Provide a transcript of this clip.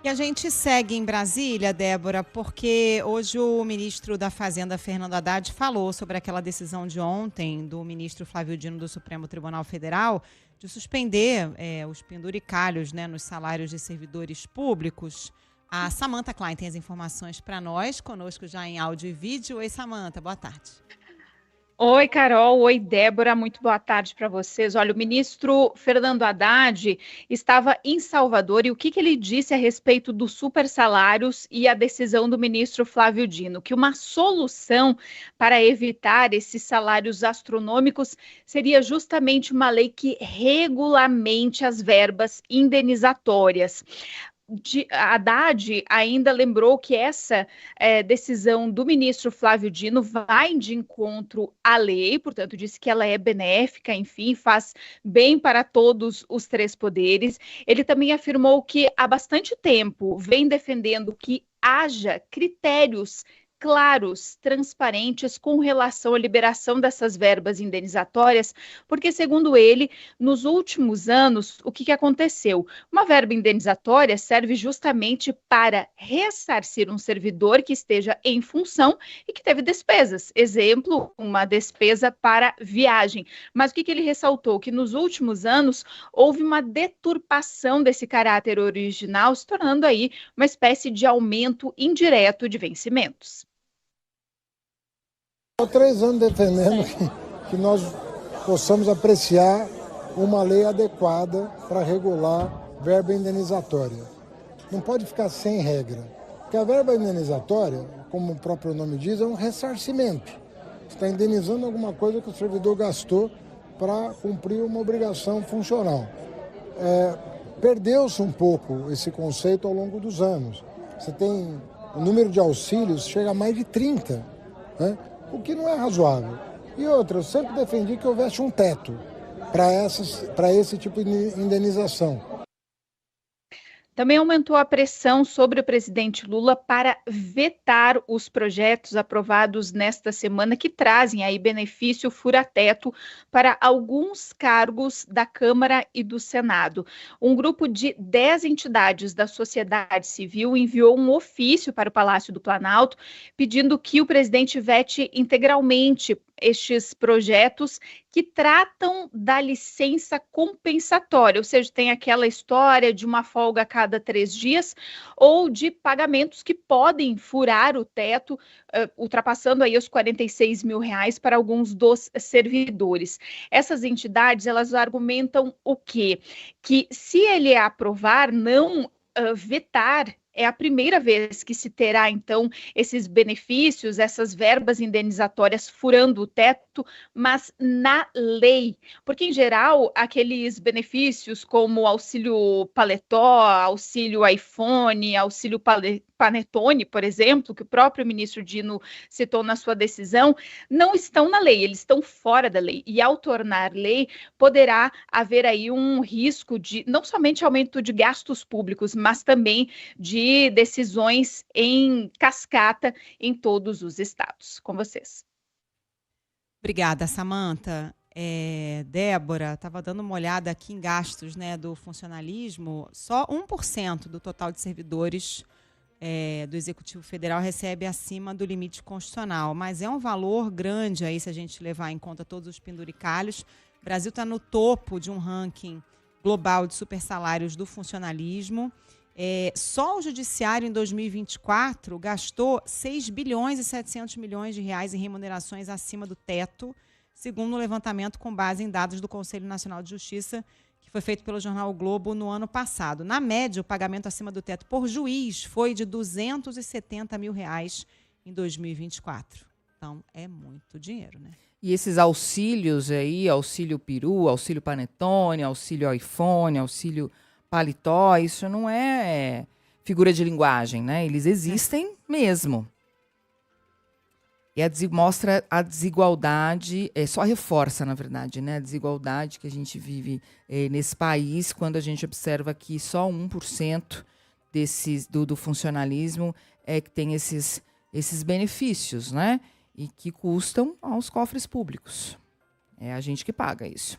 E a gente segue em Brasília, Débora, porque hoje o ministro da Fazenda, Fernando Haddad, falou sobre aquela decisão de ontem do ministro Flávio Dino do Supremo Tribunal Federal de suspender os penduricalhos, né, nos salários de servidores públicos. A Samantha Klein tem as informações para nós, conosco já em áudio e vídeo. Oi, Samantha, boa tarde. Oi, Carol. Oi, Débora. Muito boa tarde para vocês. Olha, o ministro Fernando Haddad estava em Salvador e o que ele disse a respeito dos supersalários e a decisão do ministro Flávio Dino? Que uma solução para evitar esses salários astronômicos seria justamente uma lei que regulamente as verbas indenizatórias. Haddad ainda lembrou que essa decisão do ministro Flávio Dino vai de encontro à lei, portanto, disse que ela é benéfica, enfim, faz bem para todos os três poderes. Ele também afirmou que há bastante tempo vem defendendo que haja critérios claros, transparentes com relação à liberação dessas verbas indenizatórias, porque, segundo ele, nos últimos anos, o que aconteceu? Uma verba indenizatória serve justamente para ressarcir um servidor que esteja em função e que teve despesas. Exemplo, uma despesa para viagem. Mas o que ele ressaltou? Que nos últimos anos houve uma deturpação desse caráter original, se tornando aí uma espécie de aumento indireto de vencimentos. Há 3 anos defendendo que nós possamos apreciar uma lei adequada para regular verba indenizatória. Não pode ficar sem regra, porque a verba indenizatória, como o próprio nome diz, é um ressarcimento. Você está indenizando alguma coisa que o servidor gastou para cumprir uma obrigação funcional. Perdeu-se um pouco esse conceito ao longo dos anos. Você tem o número de auxílios chega a mais de 30, né? O que não é razoável. E outra, eu sempre defendi que houvesse um teto para esse tipo de indenização. Também aumentou a pressão sobre o presidente Lula para vetar os projetos aprovados nesta semana que trazem aí benefício fura-teto para alguns cargos da Câmara e do Senado. Um grupo de 10 entidades da sociedade civil enviou um ofício para o Palácio do Planalto pedindo que o presidente vete integralmente estes projetos que tratam da licença compensatória, ou seja, tem aquela história de uma folga a cada 3 dias ou de pagamentos que podem furar o teto, ultrapassando aí os R$ 46 mil para alguns dos servidores. Essas entidades, elas argumentam o quê? Que se ele aprovar, não vetar, é a primeira vez que se terá, então, esses benefícios, essas verbas indenizatórias furando o teto, mas na lei. Porque, em geral, aqueles benefícios como auxílio paletó, auxílio iPhone, auxílio panetone, por exemplo, que o próprio ministro Dino citou na sua decisão, não estão na lei, eles estão fora da lei. E, ao tornar lei, poderá haver aí um risco de, não somente aumento de gastos públicos, mas também de decisões em cascata em todos os estados. Com vocês. Obrigada, Samantha. Débora, estava dando uma olhada aqui em gastos, né, do funcionalismo. Só 1% do total de servidores do Executivo Federal recebe acima do limite constitucional, mas é um valor grande aí se a gente levar em conta todos os penduricalhos. O Brasil está no topo de um ranking global de supersalários do funcionalismo. Só o Judiciário, em 2024, gastou 6 bilhões e 700 milhões de reais em remunerações acima do teto, segundo um levantamento com base em dados do Conselho Nacional de Justiça, que foi feito pelo jornal o Globo no ano passado. Na média, o pagamento acima do teto por juiz foi de R$ 270 mil em 2024. Então, é muito dinheiro, né? E esses auxílios aí, auxílio peru, auxílio panetone, auxílio iPhone, auxílio paletó, isso não é figura de linguagem, né? Eles existem mesmo. E mostra a desigualdade, só reforça, na verdade, né? A desigualdade que a gente vive nesse país, quando a gente observa que só 1% do funcionalismo que tem esses benefícios, né? E que custam aos cofres públicos. É a gente que paga isso.